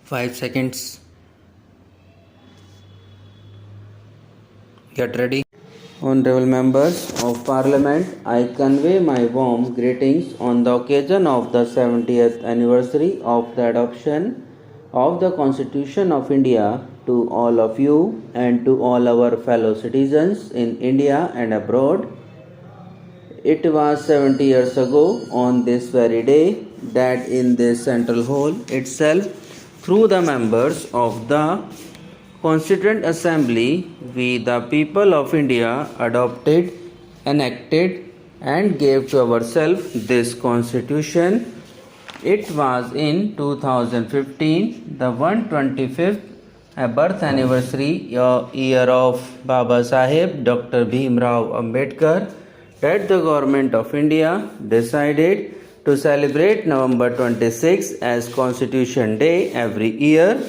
5 seconds. Get ready. Honorable members of Parliament, I convey my warm greetings on the occasion of the 70th anniversary of the adoption of the Constitution of India to all of you and to all our fellow citizens in India and abroad. It was 70 years ago on this very day that in this central hall itself, through the members of the Constituent Assembly, we the people of India adopted, enacted and gave to ourselves this constitution. It was in 2015, the 125th birth anniversary year of Baba Saheb Dr. Bhim Rao Ambedkar, that the government of India decided to celebrate November 26 as Constitution Day every year.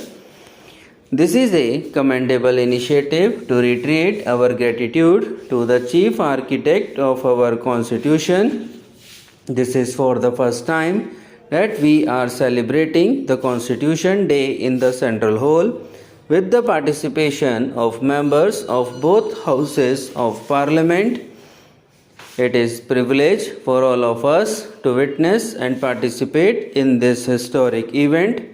This is a commendable initiative to reiterate our gratitude to the chief architect of our Constitution. This is for the first time that we are celebrating the Constitution Day in the Central Hall with the participation of members of both houses of Parliament. It is a privilege for all of us to witness and participate in this historic event.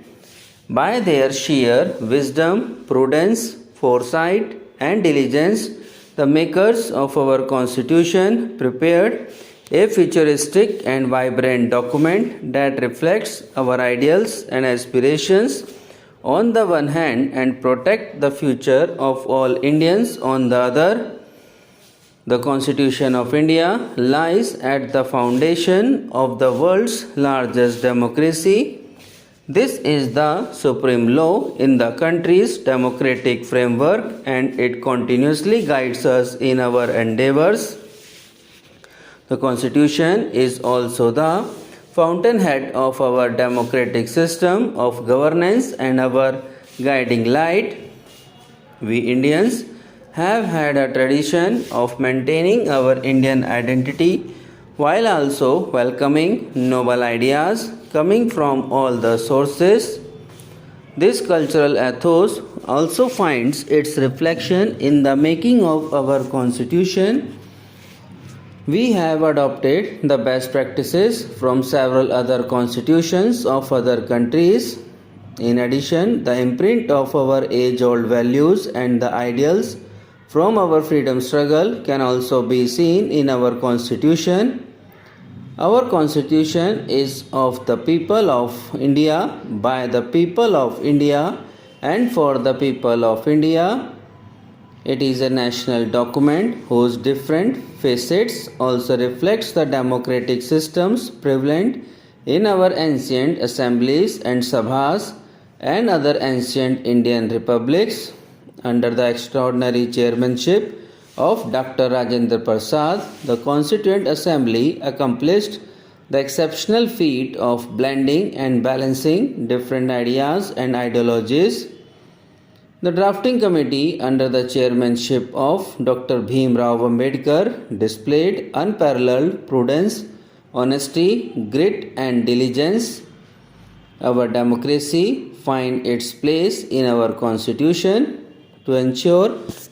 By their sheer wisdom, prudence, foresight, and diligence, the makers of our Constitution prepared a futuristic and vibrant document that reflects our ideals and aspirations on the one hand and protect the future of all Indians on the other. The Constitution of India lies at the foundation of the world's largest democracy. This is the supreme law in the country's democratic framework and it continuously guides us in our endeavors. The Constitution is also the fountainhead of our democratic system of governance and our guiding light. We Indians have had a tradition of maintaining our Indian identity while also welcoming noble ideas coming from all the sources. This cultural ethos also finds its reflection in the making of our Constitution. We have adopted the best practices from several other constitutions of other countries. In addition, the imprint of our age-old values and the ideals from our freedom struggle can also be seen in our Constitution. Our Constitution is of the people of India, by the people of India, and for the people of India. It is a national document whose different facets also reflects the democratic systems prevalent in our ancient assemblies and sabhas and other ancient Indian republics. Under the extraordinary chairmanship of Dr. Rajendra Prasad, the Constituent Assembly accomplished the exceptional feat of blending and balancing different ideas and ideologies. The drafting committee under the chairmanship of Dr. Bhim Rao Ambedkar displayed unparalleled prudence, honesty, grit and diligence. Our democracy finds its place in our Constitution. To ensure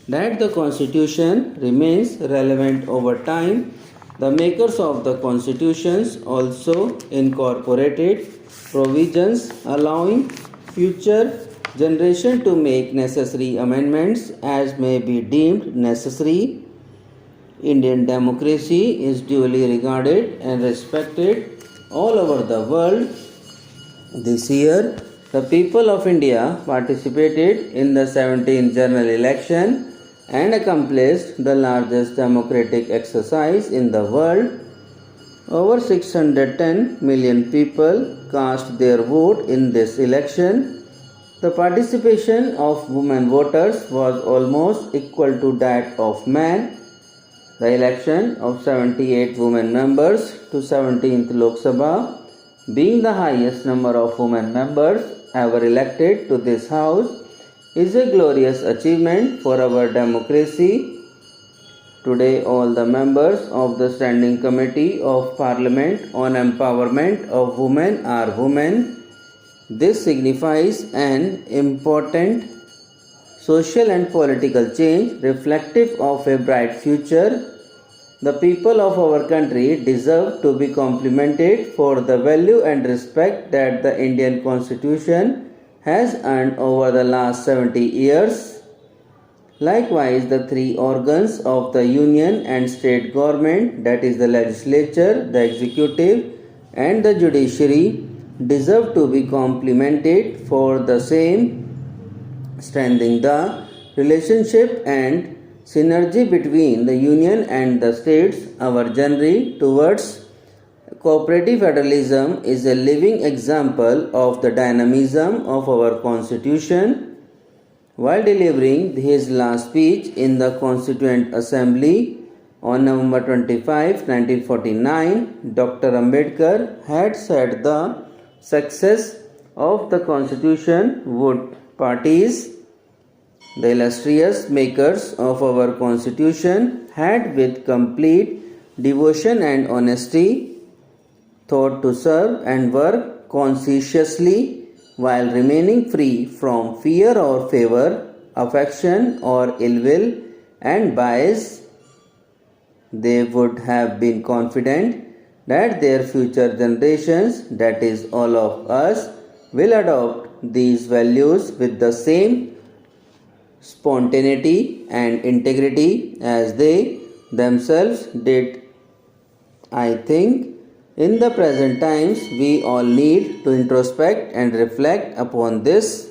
that the Constitution remains relevant over time, the makers of the Constitutions also incorporated provisions allowing future generation to make necessary amendments as may be deemed necessary. Indian democracy is duly regarded and respected all over the world. This year, the people of India participated in the 17th general election and accomplished the largest democratic exercise in the world. Over 610 million people cast their vote in this election. The participation of women voters was almost equal to that of men. The election of 78 women members to 17th Lok Sabha, being the highest number of women members ever elected to this house, is a glorious achievement for our democracy. Today, all the members of the Standing Committee of Parliament on Empowerment of Women are women. This signifies an important social and political change reflective of a bright future. The people of our country deserve to be complimented for the value and respect that the Indian Constitution has earned over the last 70 years. Likewise, the three organs of the union and state government, that is the legislature, the executive, and the judiciary, deserve to be complimented for the same, strengthening the relationship and synergy between the union and the states. Our journey towards cooperative federalism is a living example of the dynamism of our constitution. While delivering his last speech in the Constituent Assembly on November 25, 1949, Dr. Ambedkar had said the success of the Constitution would parties, the illustrious makers of our Constitution, had with complete devotion and honesty thought to serve and work conscientiously while remaining free from fear or favor, affection or ill will and bias. They would have been confident that their future generations, that is, all of us, will adopt these values with the same spontaneity and integrity as they themselves did. I think in the present times we all need to introspect and reflect upon this.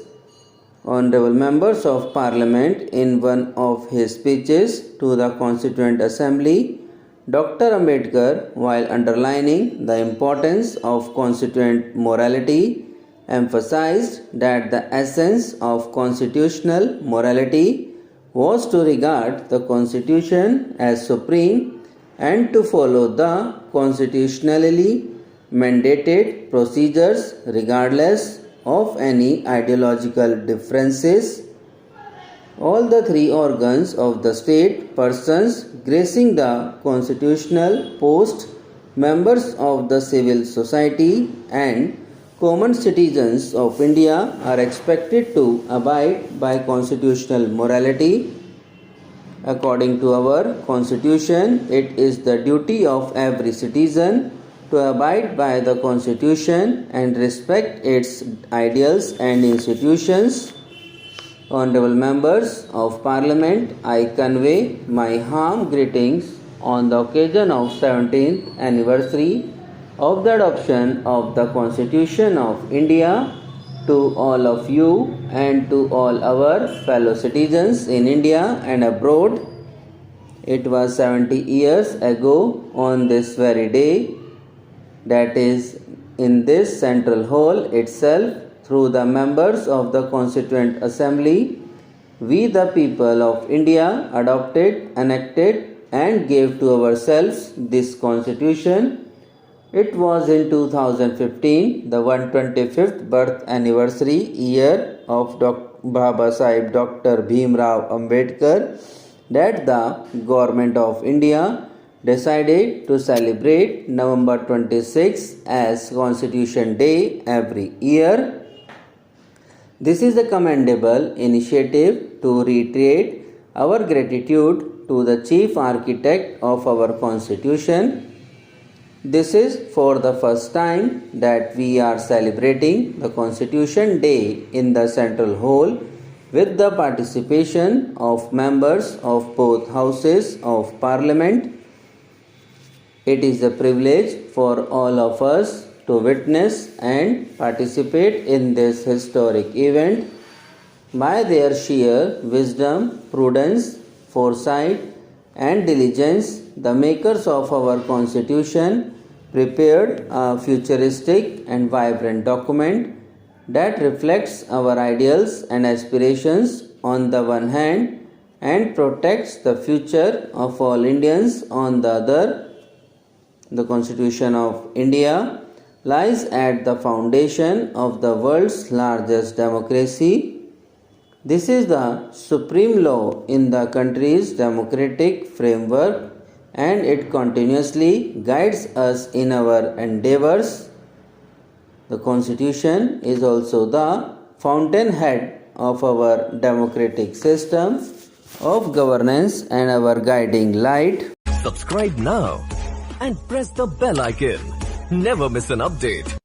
Honorable members of Parliament, in one of his speeches to the Constituent Assembly, Dr. Ambedkar, while underlining the importance of constituent morality, emphasized that the essence of constitutional morality was to regard the Constitution as supreme and to follow the constitutionally mandated procedures regardless of any ideological differences. All the three organs of the state, persons gracing the constitutional post, members of the civil society and common citizens of India are expected to abide by constitutional morality. According to our Constitution, it is the duty of every citizen to abide by the Constitution and respect its ideals and institutions. Honorable members of Parliament, I convey my warm greetings on the occasion of 17th anniversary of the adoption of the Constitution of India to all of you and to all our fellow citizens in India and abroad. It was 70 years ago on this very day, that is, in this central hall itself, through the members of the Constituent Assembly, we the people of India adopted, enacted and gave to ourselves this Constitution. It was in 2015, the 125th birth anniversary year of Baba Sahib Dr. Bhimrao Ambedkar, that the Government of India decided to celebrate November 26 as Constitution Day every year. This is a commendable initiative to reiterate our gratitude to the chief architect of our Constitution. This is for the first time that we are celebrating the Constitution Day in the Central Hall with the participation of members of both houses of Parliament. It is a privilege for all of us to witness and participate in this historic event. By their sheer wisdom, prudence, foresight, and diligence, the makers of our Constitution prepared a futuristic and vibrant document that reflects our ideals and aspirations on the one hand and protects the future of all Indians on the other. The Constitution of India lies at the foundation of the world's largest democracy. This is the supreme law in the country's democratic framework, and it continuously guides us in our endeavors. The Constitution is also the fountainhead of our democratic system of governance and our guiding light. Subscribe now and press the bell icon. Never miss an update.